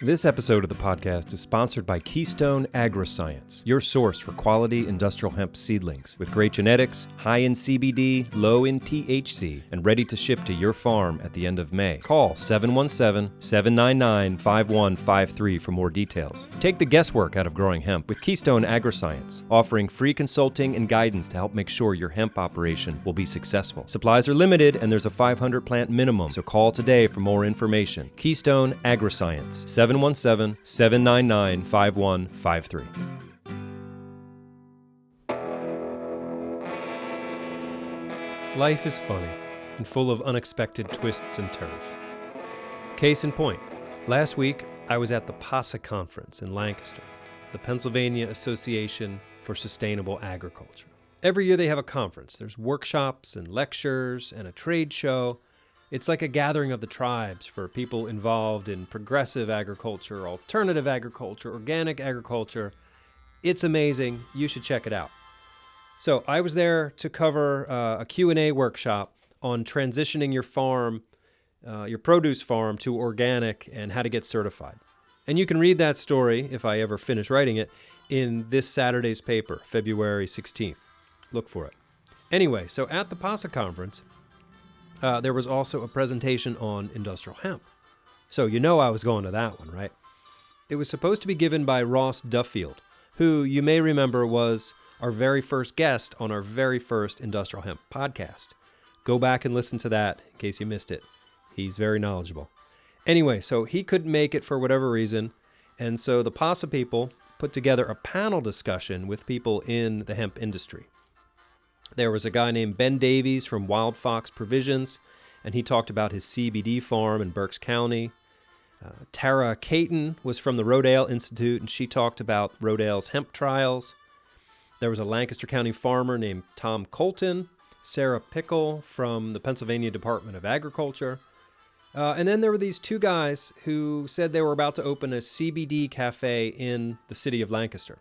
This episode of the podcast is sponsored by Keystone Agriscience, your source for quality industrial hemp seedlings. With great genetics, high in CBD, low in THC, and ready to ship to your farm at the end of May. Call 717-799-5153 for more details. Take the guesswork out of growing hemp with Keystone Agriscience, offering free consulting and guidance to help make sure your hemp operation will be successful. Supplies are limited and there's a 500 plant minimum, so call today for more information. Keystone Agriscience, 717-799-5153. Life is funny and full of unexpected twists and turns. Case in point, last week I was at the PASA conference in Lancaster, the Pennsylvania Association for Sustainable Agriculture. Every year they have a conference. There's workshops and lectures and a trade show. It's like a gathering of the tribes for people involved in progressive agriculture, alternative agriculture, organic agriculture. It's amazing. You should check it out. So I was there to cover a Q&A workshop on transitioning your farm, your produce farm, to organic and how to get certified. And you can read that story, if I ever finish writing it, in this Saturday's paper, February 16th. Look for it. Anyway, so at the PASA conference, there was also a presentation on industrial hemp. So you know I was going to that one, right? It was supposed to be given by Ross Duffield, who you may remember was our very first guest on our very first Industrial Hemp podcast. Go back and listen to that in case you missed it. He's very knowledgeable. Anyway, so he couldn't make it for whatever reason, and so the PASA people put together a panel discussion with people in the hemp industry. There was a guy named Ben Davies from Wild Fox Provisions, and he talked about his CBD farm in Berks County. Tara Caton was from the Rodale Institute, and she talked about Rodale's hemp trials. There was a Lancaster County farmer named Tom Colton, Sarah Pickle from the Pennsylvania Department of Agriculture. And then there were these two guys who said they were about to open a CBD cafe in the city of Lancaster.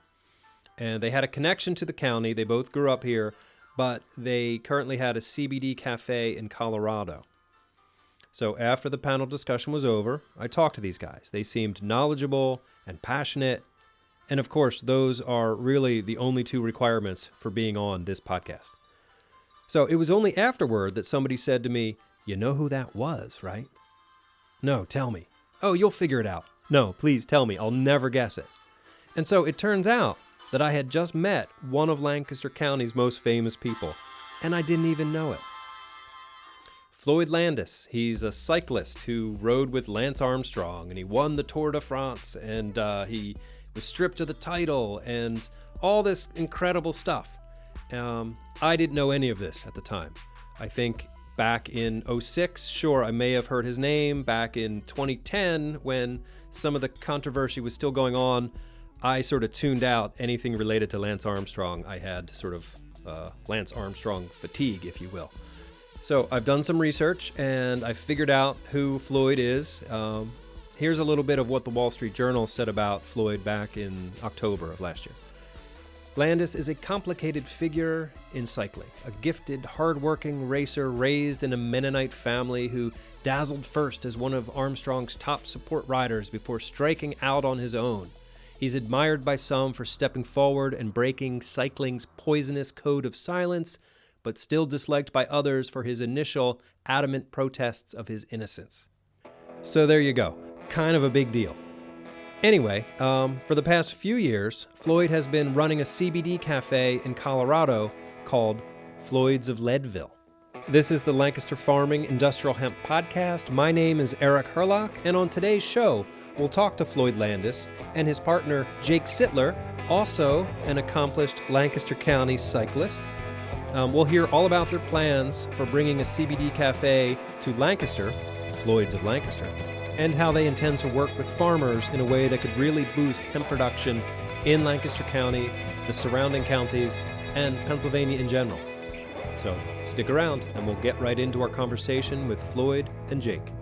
And they had a connection to the county. They both grew up here, but they currently had a CBD cafe in Colorado. So after the panel discussion was over, I talked to these guys. They seemed knowledgeable and passionate. And of course, those are really the only two requirements for being on this podcast. So it was only afterward that somebody said to me, "You know who that was, right?" "No, tell me." "Oh, you'll figure it out." "No, please tell me. I'll never guess it." And so it turns out that I had just met one of Lancaster County's most famous people, and I didn't even know it. Floyd Landis, he's a cyclist who rode with Lance Armstrong, and he won the Tour de France, and he was stripped of the title, and all this incredible stuff. I didn't know any of this at the time. I think back in 2006, sure, I may have heard his name. Back in 2010, when some of the controversy was still going on, I sort of tuned out anything related to Lance Armstrong. I had sort of Lance Armstrong fatigue, if you will. So I've done some research, and I figured out who Floyd is. Here's a little bit of what the Wall Street Journal said about Floyd back in October of last year. Landis is a complicated figure in cycling, a gifted, hard-working racer raised in a Mennonite family who dazzled first as one of Armstrong's top support riders before striking out on his own. He's admired by some for stepping forward and breaking cycling's poisonous code of silence, but still disliked by others for his initial adamant protests of his innocence. So there you go. Kind of a big deal. Anyway, for the past few years, Floyd has been running a CBD cafe in Colorado called Floyd's of Leadville. This is the Lancaster Farming Industrial Hemp Podcast. My name is Eric Herlock, and on today's show, we'll talk to Floyd Landis and his partner, Jake Sitler, also an accomplished Lancaster County cyclist. We'll hear all about their plans for bringing a CBD cafe to Lancaster, Floyd's of Lancaster, and how they intend to work with farmers in a way that could really boost hemp production in Lancaster County, the surrounding counties, and Pennsylvania in general. So stick around, and we'll get right into our conversation with Floyd and Jake.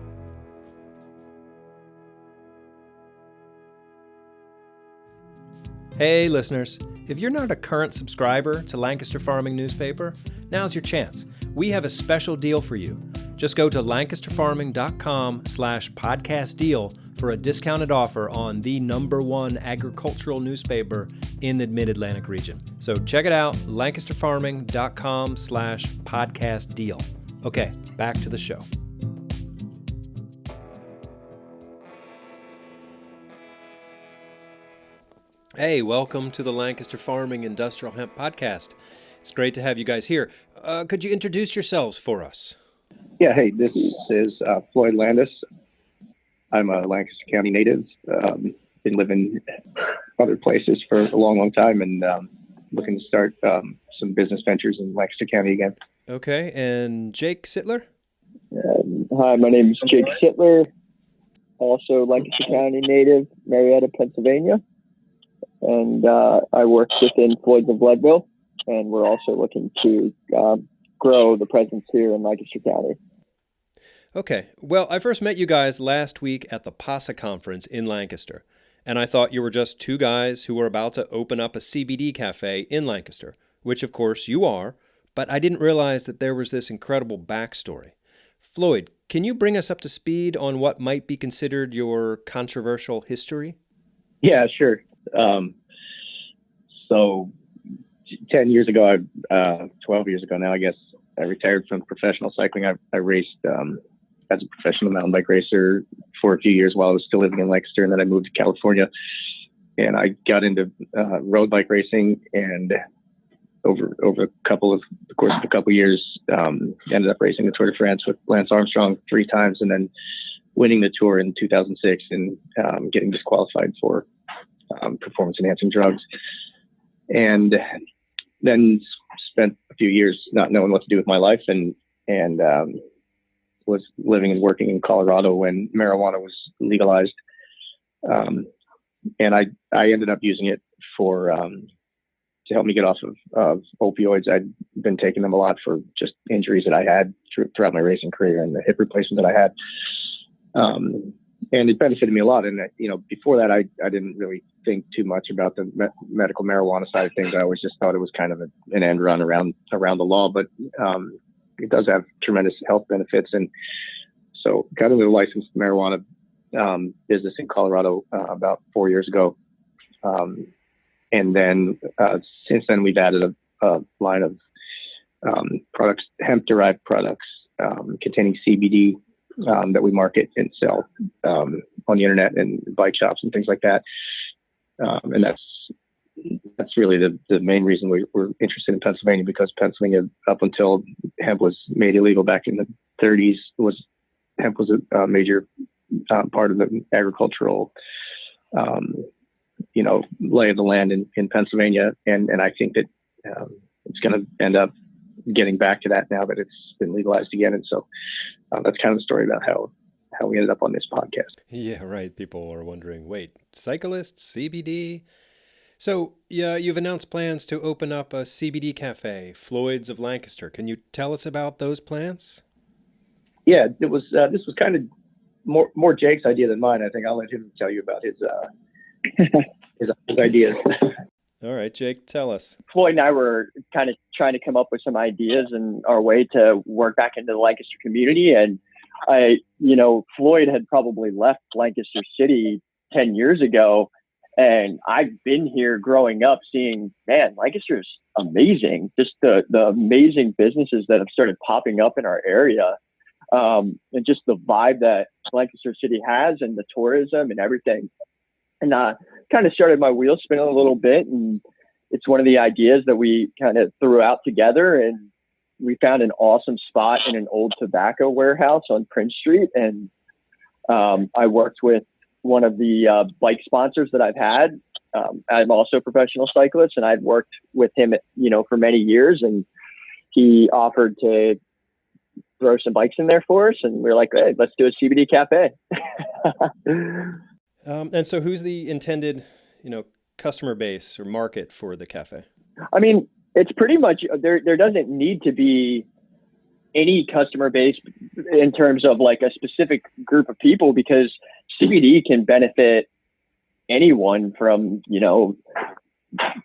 Hey listeners, if you're not a current subscriber to Lancaster Farming Newspaper, now's your chance. We have a special deal for you. Just go to lancasterfarming.com/podcast deal for a discounted offer on the #1 agricultural newspaper in the Mid-Atlantic region. So check it out, lancasterfarming.com/podcast deal. Okay, back to the show. Hey, welcome to the Lancaster Farming Industrial Hemp Podcast. It's great to have you guys here. Could you introduce yourselves for us? Yeah, hey, this is Floyd Landis. I'm a Lancaster County native. Been living other places for a long, long time, and looking to start some business ventures in Lancaster County again. Okay, and Jake Sitler? Hi, my name is Jake Sitler, also Lancaster County native, Marietta, Pennsylvania. And I work within Floyd's of Leadville, and we're also looking to grow the presence here in Lancaster County. Okay. Well, I first met you guys last week at the PASA conference in Lancaster, and I thought you were just two guys who were about to open up a CBD cafe in Lancaster, which of course you are, but I didn't realize that there was this incredible backstory. Floyd, can you bring us up to speed on what might be considered your controversial history? Yeah, sure. So 10 years ago, 12 years ago now, I guess, I retired from professional cycling. I raced as a professional mountain bike racer for a few years while I was still living in Lancaster, and then I moved to California, and I got into road bike racing, and over the course of a couple of years, ended up racing the Tour de France with Lance Armstrong 3 times, and then winning the Tour in 2006 and getting disqualified for performance enhancing drugs, and then spent a few years not knowing what to do with my life, and was living and working in Colorado when marijuana was legalized. And I ended up using it for, to help me get off of opioids. I'd been taking them a lot for just injuries that I had throughout my racing career and the hip replacement that I had. And it benefited me a lot. And, before that, I didn't really think too much about the medical marijuana side of things. I always just thought it was kind of an end run around the law, but it does have tremendous health benefits. And so got into the licensed marijuana business in Colorado about 4 years ago. And then since then, we've added a line of products, hemp-derived products containing CBD that we market and sell on the internet and bike shops and things like that. And that's really the main reason we're interested in Pennsylvania, because Pennsylvania, up until hemp was made illegal back in the 30s, hemp was a major part of the agricultural, lay of the land in Pennsylvania. And I think that it's going to end up getting back to that now that it's been legalized again. And so that's kind of the story about how we ended up on this podcast. Yeah, right. People are wondering, wait, cyclist, CBD? So, yeah, you've announced plans to open up a CBD cafe, Floyd's of Lancaster. Can you tell us about those plans? Yeah, this was kind of more Jake's idea than mine. I think I'll let him tell you about his ideas. All right, Jake, tell us. Floyd and I were kind of trying to come up with some ideas and our way to work back into the Lancaster community. And Floyd had probably left Lancaster City 10 years ago. And I've been here growing up seeing, man, Lancaster's amazing. Just the amazing businesses that have started popping up in our area. And just the vibe that Lancaster City has and the tourism and everything. And kind of started my wheels spinning a little bit. And it's one of the ideas that we kind of threw out together. And we found an awesome spot in an old tobacco warehouse on Prince Street. And I worked with one of the bike sponsors that I've had. I'm also a professional cyclist, and I'd worked with him, for many years. And he offered to throw some bikes in there for us. And we were like, hey, let's do a CBD cafe. And so who's the intended, customer base or market for the cafe? I mean, it's pretty much, there doesn't need to be any customer base in terms of like a specific group of people, because CBD can benefit anyone from,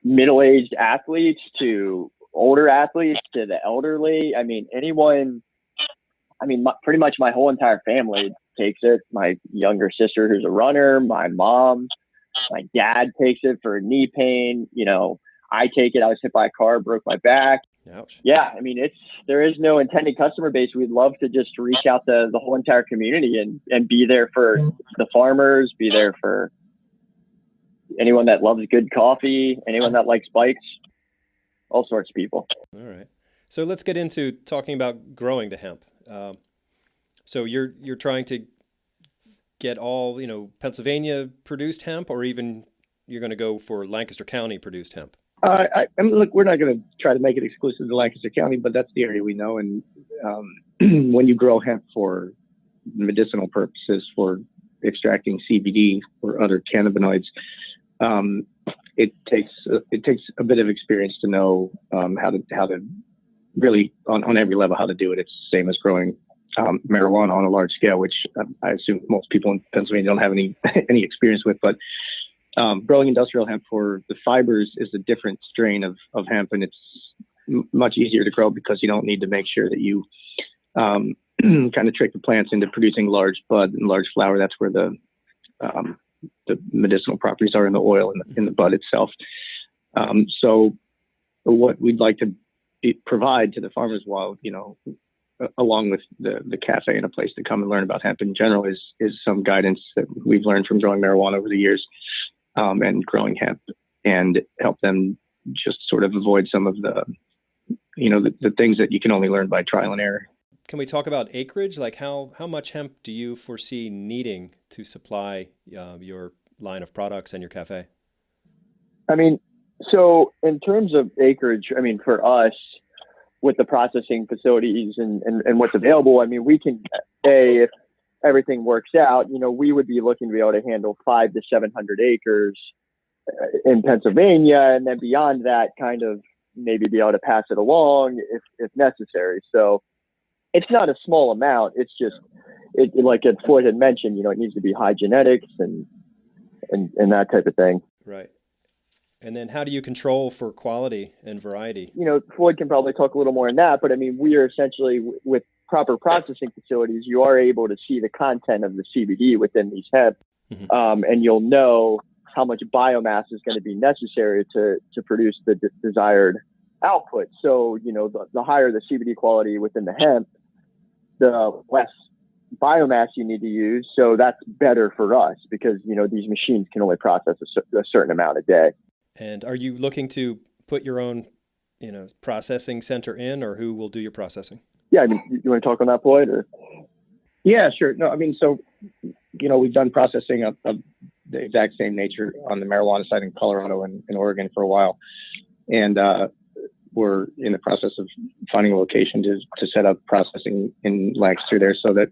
middle-aged athletes to older athletes to the elderly. I mean, anyone, pretty much my whole entire family takes it. My younger sister, who's a runner, my mom, my dad takes it for knee pain. I take it. I was hit by a car, broke my back. Ouch. Yeah, I mean, there is no intended customer base. We'd love to just reach out to the whole entire community and be there for the farmers, be there for anyone that loves good coffee, anyone that likes bikes, all sorts of people. All right. So let's get into talking about growing the hemp. So you're trying to get all, Pennsylvania produced hemp, or even you're going to go for Lancaster County produced hemp? Look, we're not going to try to make it exclusive to Lancaster County, but that's the area we know. And when you grow hemp for medicinal purposes, for extracting CBD or other cannabinoids, it takes a bit of experience to know how to really on every level how to do it. It's the same as growing marijuana on a large scale, which I assume most people in Pennsylvania don't have any experience with. But growing industrial hemp for the fibers is a different strain of hemp, and it's much easier to grow because you don't need to make sure that you kind of trick the plants into producing large bud and large flower. That's where the medicinal properties are in the oil in the bud itself. So what we'd like to provide to the farmers, while along with the cafe and a place to come and learn about hemp in general, is some guidance that we've learned from growing marijuana over the years, and growing hemp, and help them just sort of avoid some of the things that you can only learn by trial and error. Can we talk about acreage? Like how much hemp do you foresee needing to supply your line of products and your cafe? I mean, so in terms of acreage, I mean, for us, with the processing facilities and what's available, I mean, we can, if everything works out, we would be looking to be able to handle 500 to 700 acres in Pennsylvania, and then beyond that, kind of maybe be able to pass it along if necessary. So it's not a small amount. It's just, like Floyd had mentioned, it needs to be high genetics and that type of thing. Right. And then how do you control for quality and variety? Floyd can probably talk a little more on that, but I mean, we are essentially, with proper processing facilities, you are able to see the content of the CBD within these hemp, and you'll know how much biomass is going to be necessary to produce the desired output. So, the higher the CBD quality within the hemp, the less biomass you need to use. So that's better for us because, these machines can only process a certain amount a day. And are you looking to put your own, processing center in, or who will do your processing? Yeah, I mean, you want to talk on that, Floyd? Or? Yeah, sure. No, I mean, so, we've done processing of the exact same nature on the marijuana side in Colorado and in Oregon for a while. And we're in the process of finding a location to set up processing in Lancaster there so that,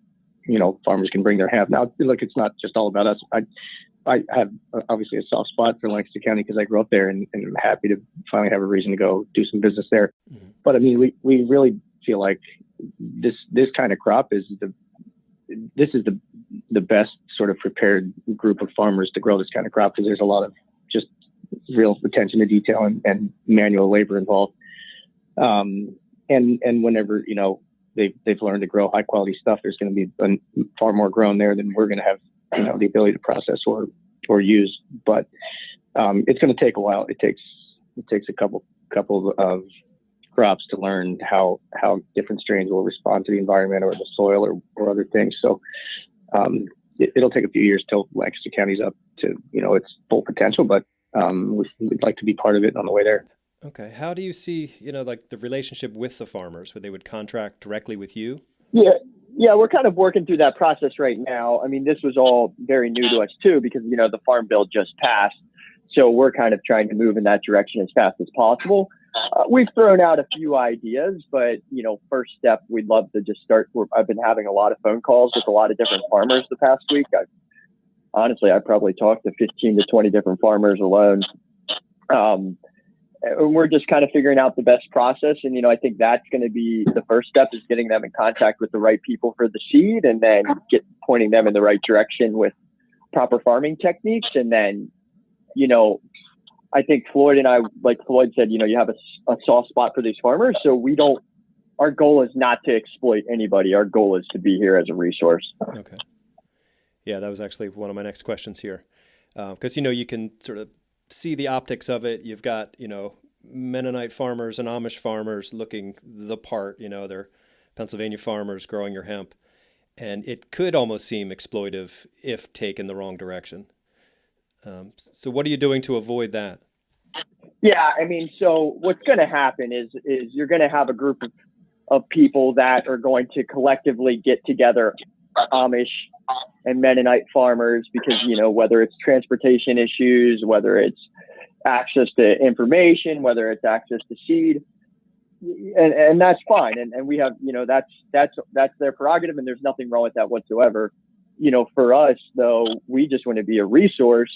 farmers can bring their hemp. Now, look, it's not just all about us. I have obviously a soft spot for Lancaster County because I grew up there, and I'm happy to finally have a reason to go do some business there. Mm-hmm. But I mean, we really feel like this kind of crop is the best sort of prepared group of farmers to grow this kind of crop, because there's a lot of just real attention to detail and manual labor involved. And whenever, they've learned to grow high quality stuff, there's going to be far more grown there than we're going to have, the ability to process or use. But it's going to take a while. It takes a couple of crops to learn how different strains will respond to the environment or the soil or other things. So it'll take a few years till Lancaster County's up to its full potential, but we'd like to be part of it on the way there. Okay. How do you see like the relationship with the farmers, where they would contract directly with you? Yeah, we're kind of working through that process right now. I mean, this was all very new to us too, because, the Farm Bill just passed. So we're kind of trying to move in that direction as fast as possible. We've thrown out a few ideas, but, first step, we'd love to just start. I've been having a lot of phone calls with a lot of different farmers the past week. I probably talked to 15 to 20 different farmers alone. And we're just kind of figuring out the best process. And, I think that's going to be the first step, is getting them in contact with the right people for the seed, and then pointing them in the right direction with proper farming techniques. And then, I think Floyd and I, like Floyd said, you have a soft spot for these farmers. So our goal is not to exploit anybody. Our goal is to be here as a resource. Okay. Yeah, that was actually one of my next questions here. Because, you can sort of see the optics of it. You've got, Mennonite farmers and Amish farmers looking the part, they're Pennsylvania farmers growing your hemp. And it could almost seem exploitive if taken the wrong direction. So what are you doing to avoid that? Yeah, I mean, so what's going to happen is you're going to have a group of people that are going to collectively get together, Amish and Mennonite farmers, because, whether it's transportation issues, whether it's access to information, whether it's access to seed, and that's fine. And we have, that's their prerogative, and there's nothing wrong with that whatsoever. For us, though, we just want to be a resource.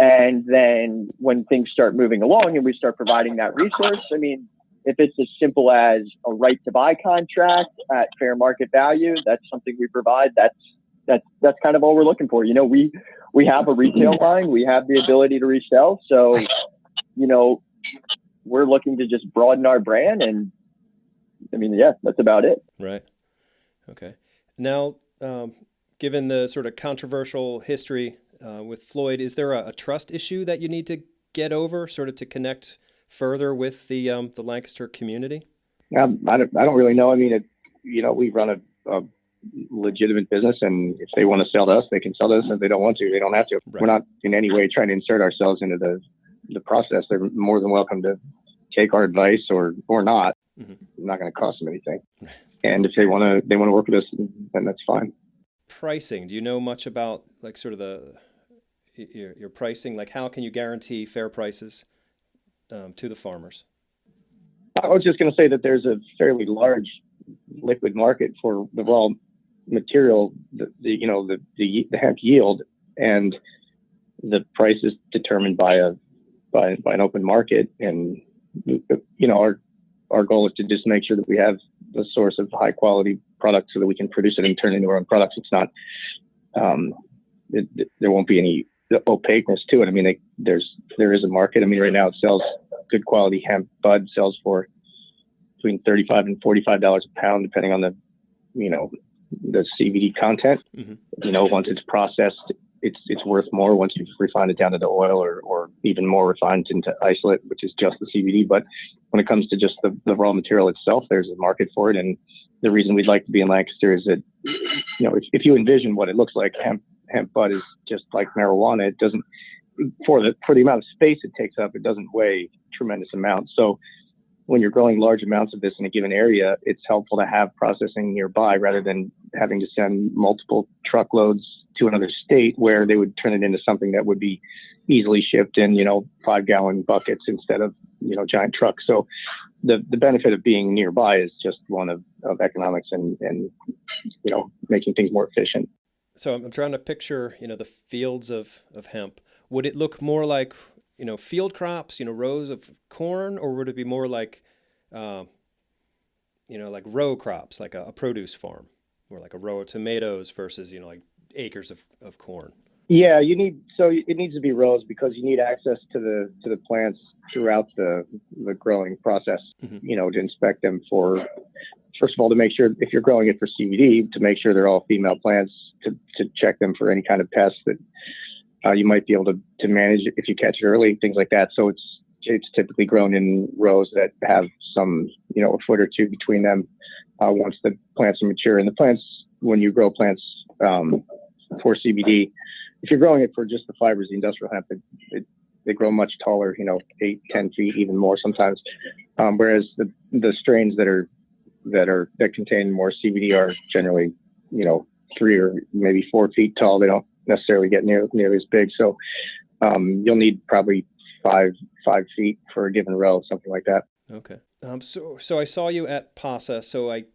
And then when things start moving along and we start providing that resource, I mean, if it's as simple as a right to buy contract at fair market value, that's something we provide. That's kind of all we're looking for. We have a retail line, we have the ability to resell. So, we're looking to just broaden our brand, and I mean, yeah, that's about it. Right. Okay. Now, given the sort of controversial history with Floyd, is there a trust issue that you need to get over, sort of to connect further with the Lancaster community? I don't really know. I mean, we run a legitimate business, and if they want to sell to us, they can sell to us. If they don't want to, they don't have to. Right. We're not in any way trying to insert ourselves into the process. They're more than welcome to take our advice or not. Mm-hmm. I'm not going to cost them anything. And if they want to work with us, then that's fine. Pricing. Do you know much about like sort of your pricing? Like, how can you guarantee fair prices to the farmers? I was just going to say that there's a fairly large liquid market for the raw material, the hemp yield, and the price is determined by an open market. And our goal is to just make sure that we have the source of high quality products so that we can produce it and turn it into our own products. It's not there won't be any opaqueness to it. I mean, there is a market. I mean, right now it sells good quality hemp bud sells for between $35 and $45 a pound, depending on the CBD content. Mm-hmm. Once it's processed, it's worth more once you've refined it down to the oil or even more refined into isolate, which is just the CBD. But when it comes to just the raw material itself, there's a market for it. And the reason we'd like to be in Lancaster is that, if you envision what it looks like, hemp bud is just like marijuana. It doesn't, for the amount of space it takes up, it doesn't weigh tremendous amounts. So when you're growing large amounts of this in a given area, it's helpful to have processing nearby rather than having to send multiple truckloads to another state where they would turn it into something that would be easily shipped in, 5-gallon buckets instead of, giant trucks. So the benefit of being nearby is just one of economics and making things more efficient. So I'm trying to picture, the fields of hemp. Would it look more like, field crops, rows of corn, or would it be more like, like row crops, like a produce farm, or like a row of tomatoes versus, like acres of corn? Yeah, it needs to be rows because you need access to the plants throughout the growing process, mm-hmm. To inspect them for, first of all, to make sure if you're growing it for CBD, to make sure they're all female plants, to check them for any kind of pests that you might be able to manage if you catch it early, things like that. So it's typically grown in rows that have some, a foot or two between them once the plants are mature. And the plants, when you grow plants for CBD, if you're growing it for just the fibers, the industrial hemp, they grow much taller, 8, 10 feet, even more sometimes. Whereas the strains that contain more CBD are generally, 3 or maybe 4 feet tall. They don't necessarily get nearly as big. So you'll need probably 5 feet for a given row, something like that. Okay. So I saw you at PASA. So I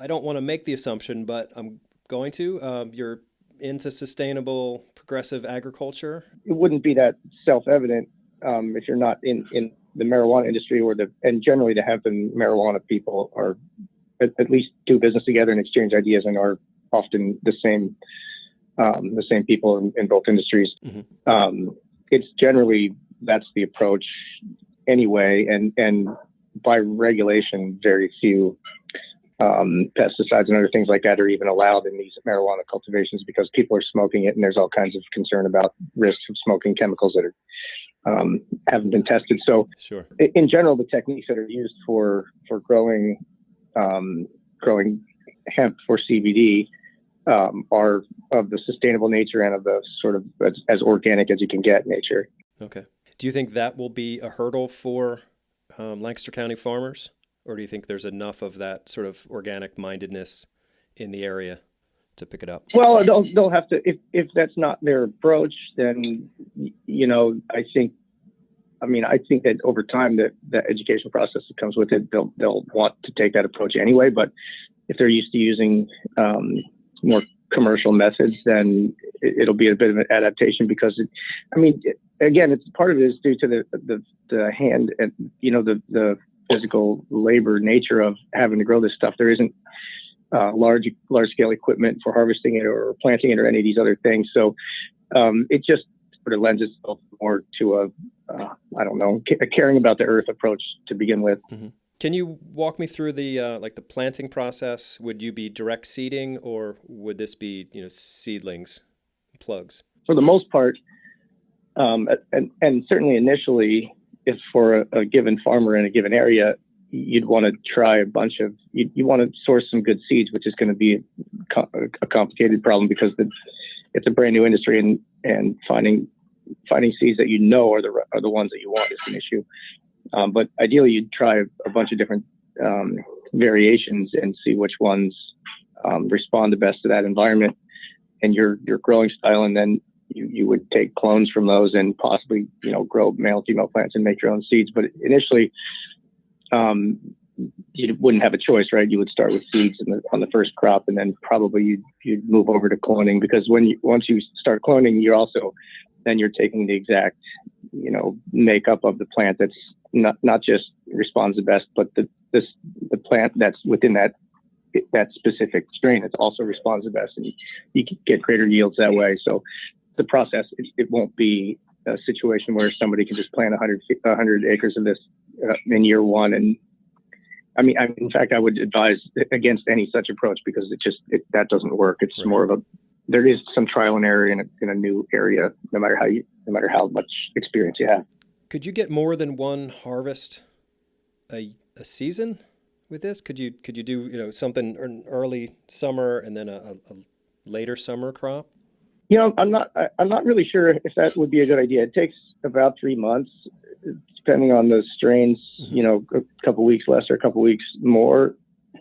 don't want to make the assumption, but I'm going to. You're into sustainable, progressive agriculture. It wouldn't be that self-evident if you're not in the marijuana industry and generally the hemp and marijuana people are at least do business together and exchange ideas and are often the same people in both industries. Mm-hmm. It's generally, that's the approach anyway. And by regulation, very few pesticides and other things like that are even allowed in these marijuana cultivations because people are smoking it, and there's all kinds of concern about risks of smoking chemicals that are haven't been tested. So Sure. In general, the techniques that are used for growing hemp for CBD are of the sustainable nature and of the sort of as organic as you can get nature. Okay. Do you think that will be a hurdle for Lancaster County farmers, or do you think there's enough of that sort of organic mindedness in the area to pick it up? Well, they'll have to, if that's not their approach, then, I think that over time the education process that comes with it, they'll want to take that approach anyway. But if they're used to using more commercial methods, then it'll be a bit of an adaptation because again, it's part of it is due to the hand and, the physical labor nature of having to grow this stuff. There isn't large scale equipment for harvesting it or planting it or any of these other things. So it just sort of lends itself more to a caring about the earth approach to begin with. Mm-hmm. Can you walk me through the the planting process? Would you be direct seeding, or would this be seedlings, plugs? For the most part, and certainly initially, if for a given farmer in a given area, you'd want to try a bunch of, you want to source some good seeds, which is going to be a complicated problem because it's a brand new industry, and finding seeds that are the ones that you want is an issue. But ideally, you'd try a bunch of different variations and see which ones respond the best to that environment and your growing style, and then you would take clones from those and possibly grow male and female plants and make your own seeds. But initially, you wouldn't have a choice, right? You would start with seeds on the first crop, and then probably you'd move over to cloning, because once you start cloning, you're taking the exact makeup of the plant that's not just responds the best, but the plant that's within that specific strain, it also responds the best, and you can get greater yields that way. So the process, it won't be a situation where somebody can just plant 100 acres of this in year one. And in fact, I would advise against any such approach, because that doesn't work. It's right. More of there is some trial and error in a new area, no matter how much experience you have. Could you get more than one harvest a season with this? Could you do something in early summer and then a later summer crop? I'm not really sure if that would be a good idea. It takes about 3 months, depending on the strains. Mm-hmm. A couple weeks less or a couple weeks more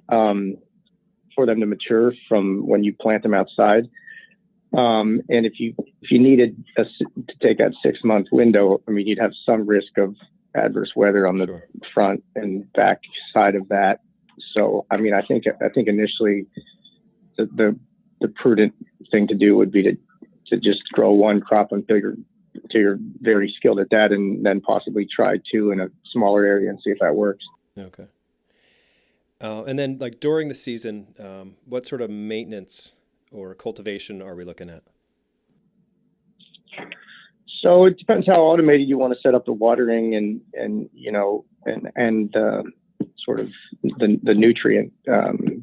for them to mature from when you plant them outside. And if you needed to take that 6-month window, you'd have some risk of adverse weather on the Sure. front and back side of that. So, I think initially the prudent thing to do would be to just grow one crop until you're very skilled at that, and then possibly try 2 in a smaller area and see if that works. Okay. And then during the season, what sort of maintenance or cultivation are we looking at? So it depends how automated you want to set up the watering and sort of the nutrient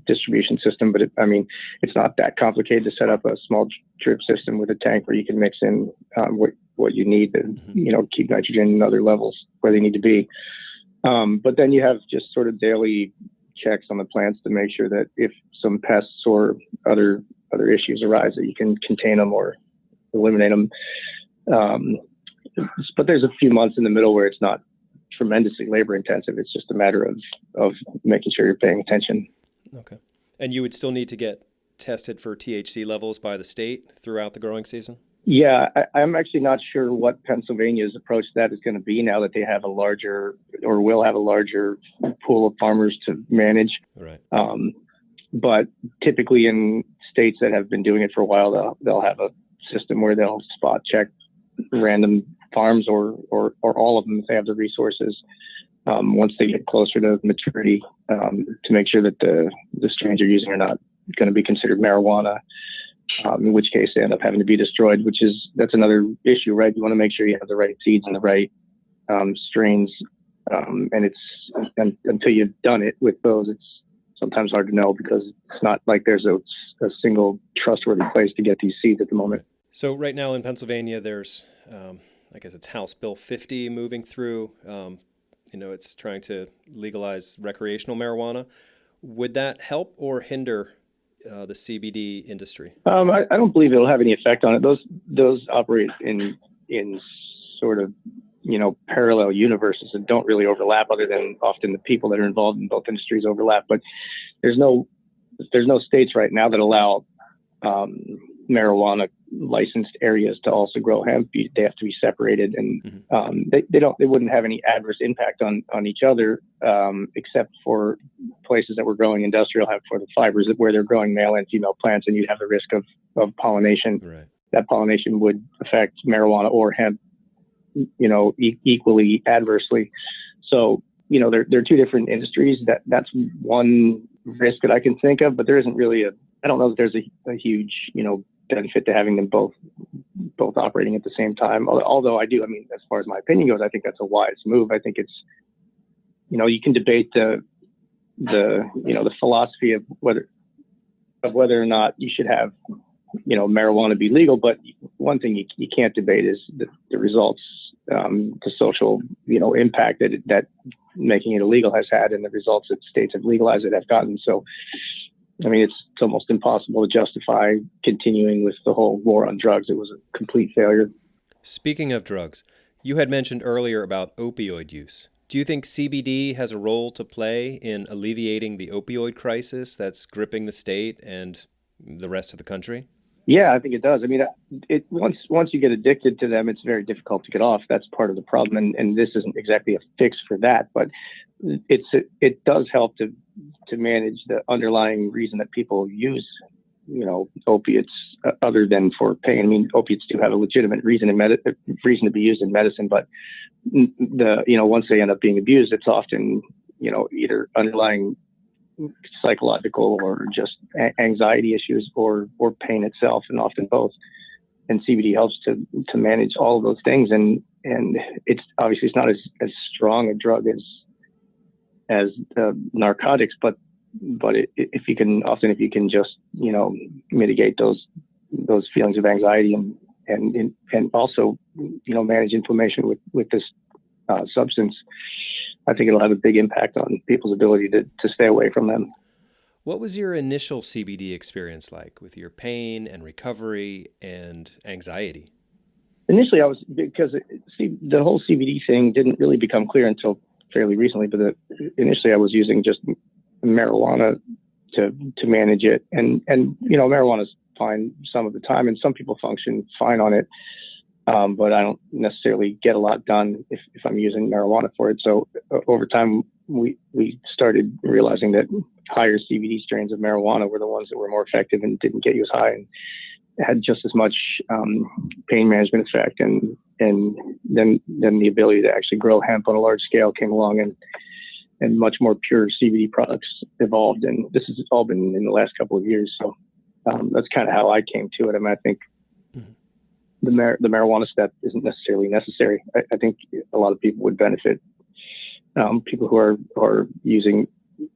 distribution system. But it's not that complicated to set up a small drip system with a tank where you can mix in what you need to Mm-hmm. Keep nitrogen and other levels where they need to be. But then you have just sort of daily checks on the plants to make sure that if some pests or other issues arise, that you can contain them or eliminate them. But there's a few months in the middle where it's not tremendously labor intensive. It's just a matter of making sure you're paying attention. Okay. And you would still need to get tested for THC levels by the state throughout the growing season? Yeah, I'm actually not sure what Pennsylvania's approach to that is going to be now that they have will have a larger pool of farmers to manage. Right. But typically in states that have been doing it for a while, they'll have a system where they'll spot check random farms or all of them if they have the resources once they get closer to maturity to make sure that the strains they're using are not going to be considered marijuana, in which case they end up having to be destroyed, that's another issue, right? You want to make sure you have the right seeds and the right strains, and until you've done it with those, it's sometimes hard to know because it's not like there's a single trustworthy place to get these seeds at the moment. So right now in Pennsylvania, there's, I guess it's House Bill 50 moving through. It's trying to legalize recreational marijuana. Would that help or hinder the CBD industry? I don't believe it'll have any effect on it. Those operate in sort of, parallel universes that don't really overlap, other than often the people that are involved in both industries overlap. But there's no states right now that allow marijuana licensed areas to also grow hemp. They have to be separated, and they wouldn't have any adverse impact on each other, except for places that were growing industrial hemp for the fibers where they're growing male and female plants, and you'd have the risk of pollination. Right. That pollination would affect marijuana or hemp, equally adversely. So, they're two different industries. That's one risk that I can think of, but there isn't really I don't know that there's a huge, benefit to having them both operating at the same time. Although I do, as far as my opinion goes, I think that's a wise move. I think it's, you can debate the philosophy of whether or not you should have, marijuana be legal. But one thing you can't debate is the results, the social, impact that making it illegal has had, and the results that states have legalized it have gotten. So, it's almost impossible to justify continuing with the whole war on drugs. It was a complete failure. Speaking of drugs, you had mentioned earlier about opioid use. Do you think CBD has a role to play in alleviating the opioid crisis that's gripping the state and the rest of the country? Yeah, I think it does. Once you get addicted to them, it's very difficult to get off. That's part of the problem, and this isn't exactly a fix for that, but it does help to manage the underlying reason that people use, opiates other than for pain. Opiates do have a legitimate reason to be used in medicine, but once they end up being abused, it's often either underlying psychological or just anxiety issues or pain itself, and often both. And CBD helps to manage all of those things. And it's obviously it's not as strong a drug as narcotics, but if you can just mitigate those feelings of anxiety and also manage inflammation with this substance, I think it'll have a big impact on people's ability to stay away from them. What was your initial CBD experience like with your pain and recovery and anxiety? Initially, because the whole CBD thing didn't really become clear until fairly recently, but initially I was using just marijuana to manage it. And marijuana is fine some of the time, and some people function fine on it. But I don't necessarily get a lot done if I'm using marijuana for it. So over time, we started realizing that higher CBD strains of marijuana were the ones that were more effective and didn't get you as high and had just as much pain management effect. And then the ability to actually grow hemp on a large scale came along, and much more pure CBD products evolved. And this has all been in the last couple of years. So that's kind of how I came to it. I think the marijuana step isn't necessarily necessary. I think a lot of people would benefit. People who are using,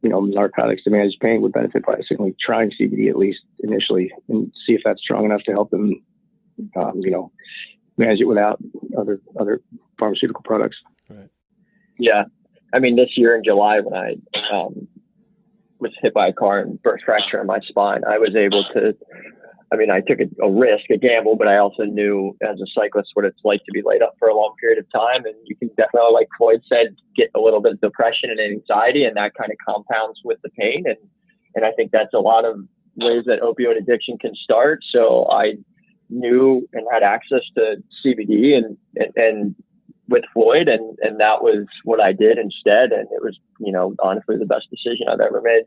narcotics to manage pain would benefit by simply trying CBD at least initially and see if that's strong enough to help them, manage it without other pharmaceutical products. Right. Yeah. This year in July, when I was hit by a car and burst fracture in my spine, I was able to, I took a risk, a gamble, but I also knew as a cyclist what it's like to be laid up for a long period of time. And you can definitely, like Floyd said, get a little bit of depression and anxiety, and that kind of compounds with the pain. And I think that's a lot of ways that opioid addiction can start. So I knew and had access to CBD and with Floyd, and that was what I did instead. And it was, honestly the best decision I've ever made.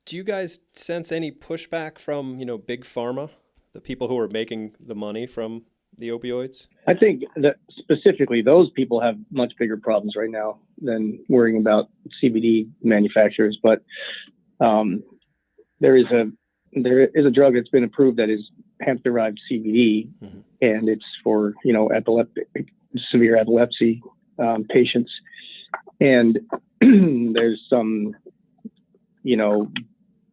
Do you guys sense any pushback from, big pharma, the people who are making the money from the opioids? I think that specifically those people have much bigger problems right now than worrying about CBD manufacturers. But there is a drug that's been approved that is hemp-derived CBD, and it's for severe epilepsy patients. And there's some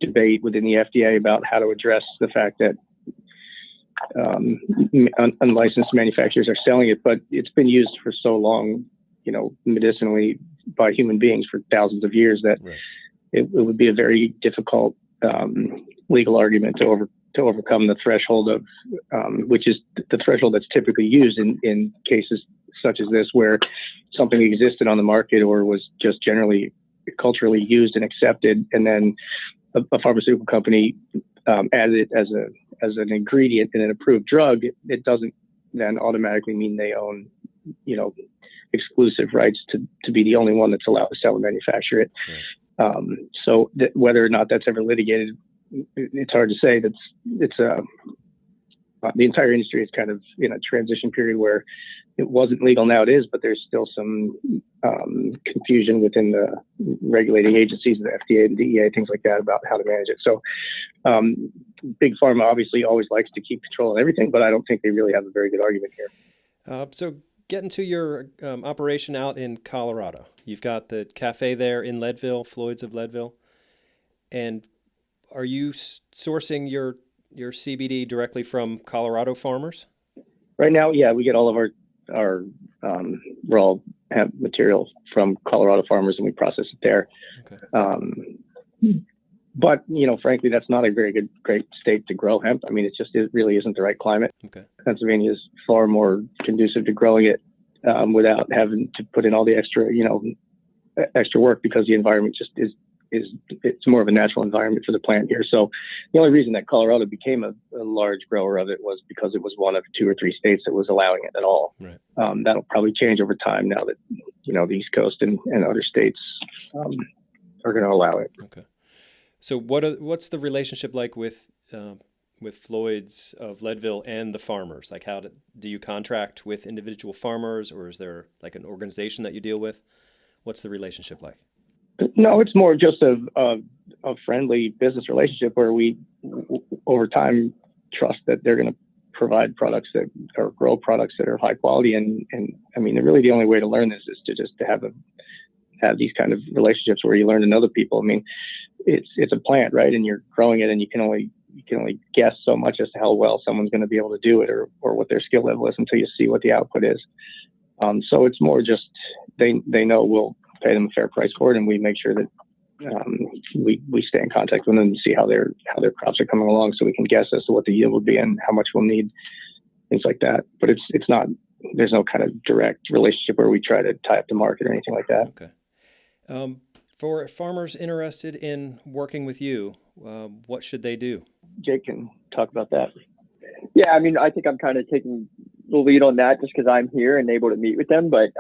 debate within the FDA about how to address the fact that unlicensed manufacturers are selling it, but it's been used for so long, medicinally by human beings for thousands of years that Right. it would be a very difficult legal argument to overcome the threshold of, which is the threshold that's typically used in cases such as this, where something existed on the market or was just generally culturally used and accepted, and then a pharmaceutical company adds it as an ingredient in an approved drug. It doesn't then automatically mean they own, exclusive rights to be the only one that's allowed to sell and manufacture it. Right. So whether or not that's ever litigated, it's hard to say. The entire industry is kind of in a transition period where it wasn't legal, now it is, but there's still some confusion within the regulating agencies, the FDA and DEA, things like that, about how to manage it. So Big Pharma obviously always likes to keep control of everything, but I don't think they really have a very good argument here. So getting to your operation out in Colorado, you've got the café there in Leadville, Floyd's of Leadville, and are you sourcing your CBD directly from Colorado farmers? Right now, yeah, we get all of our raw hemp material from Colorado farmers, and we process it there. Okay. But frankly, that's not a great state to grow hemp. I mean, it really isn't the right climate. Okay. Pennsylvania is far more conducive to growing it without having to put in all the extra work, because the environment just it's more of a natural environment for the plant here. So the only reason that Colorado became a large grower of it was because it was one of 2 or 3 states that was allowing it at all. Right. That'll probably change over time now that, the East Coast and other states are going to allow it. Okay. So what's the relationship like with Floyd's of Leadville and the farmers? Like, how do you contract with individual farmers, or is there like an organization that you deal with? What's the relationship like? No, it's more just a friendly business relationship where we, over time, trust that they're going to provide products that or grow products that are high quality. And I mean, really the only way to learn this is to have these kind of relationships where you learn to know the people. I mean, it's a plant, right? And you're growing it, and you can only guess so much as to how well someone's going to be able to do it, or what their skill level is, until you see what the output is. So it's more just they know we'll pay them a fair price for it, and we make sure that we stay in contact with them and see how their crops are coming along, so we can guess as to what the yield will be and how much we'll need, things like that. But it's not, there's no kind of direct relationship where we try to tie up the market or anything like that. Okay. For farmers interested in working with you, what should they do? Jake can talk about that. Yeah, I mean, I think I'm kind of taking the lead on that just because I'm here and able to meet with them. But,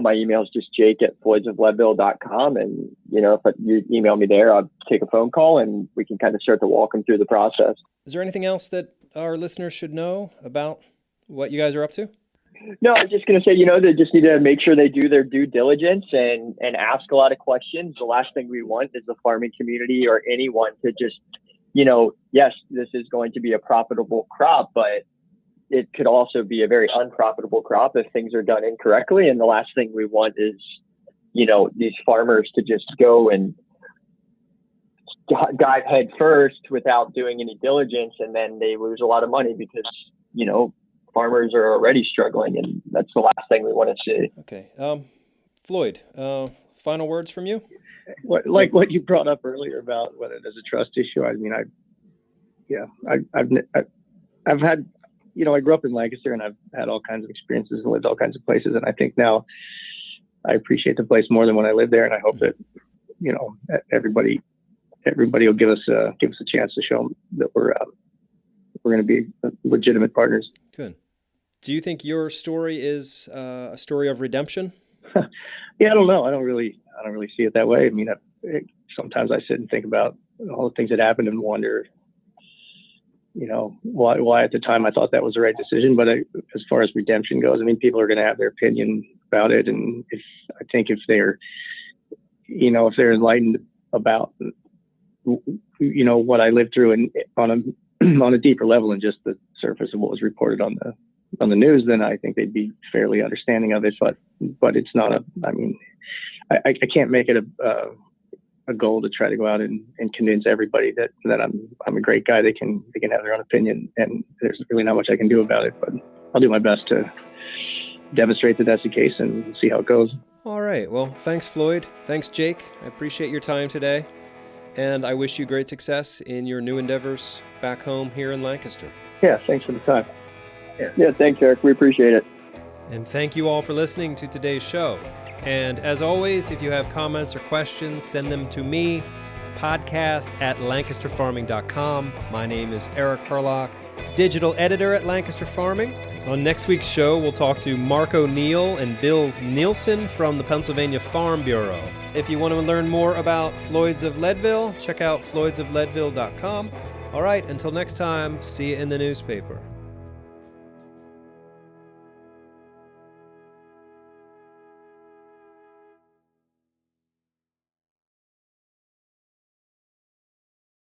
my email is just jake@floydsofleadville.com. And, if you email me there, I'll take a phone call and we can kind of start to walk them through the process. Is there anything else that our listeners should know about what you guys are up to? No, I'm just going to say, they just need to make sure they do their due diligence and ask a lot of questions. The last thing we want is the farming community or anyone to just, yes, this is going to be a profitable crop, but it could also be a very unprofitable crop if things are done incorrectly. And the last thing we want is, these farmers to just go and dive head first without doing any diligence. And then they lose a lot of money because, farmers are already struggling, and that's the last thing we want to see. Okay. Floyd, final words from you? What you brought up earlier about whether there's a trust issue. I mean, I've had, I grew up in Lancaster, and I've had all kinds of experiences and lived all kinds of places. And I think now I appreciate the place more than when I lived there. And I hope that, everybody will give us a chance to show them that we're going to be legitimate partners. Good. Do you think your story is a story of redemption? Yeah, I don't know. I don't really see it that way. I mean, sometimes I sit and think about all the things that happened and wonder, why at the time I thought that was the right decision. But as far as redemption goes, I mean, people are going to have their opinion about it. And if they're enlightened about, what I lived through and on a deeper level than just the surface of what was reported on the news, then I think they'd be fairly understanding of it. But it's not I can't make it a goal to try to go out and convince everybody that I'm a great guy. They can have their own opinion, and there's really not much I can do about it, but I'll do my best to demonstrate that that's the case and see how it goes. All right. Well, thanks, Floyd. Thanks, Jake. I appreciate your time today, and I wish you great success in your new endeavors back home here in Lancaster. Yeah, thanks for the time. Yeah, thanks, Eric. We appreciate it. And thank you all for listening to today's show. And as always, if you have comments or questions, send them to me, podcast@lancasterfarming.com. My name is Eric Herlock, digital editor at Lancaster Farming. On next week's show, we'll talk to Mark O'Neill and Bill Nielsen from the Pennsylvania Farm Bureau. If you want to learn more about Floyd's of Leadville, check out floydsofleadville.com. All right, until next time, see you in the newspaper.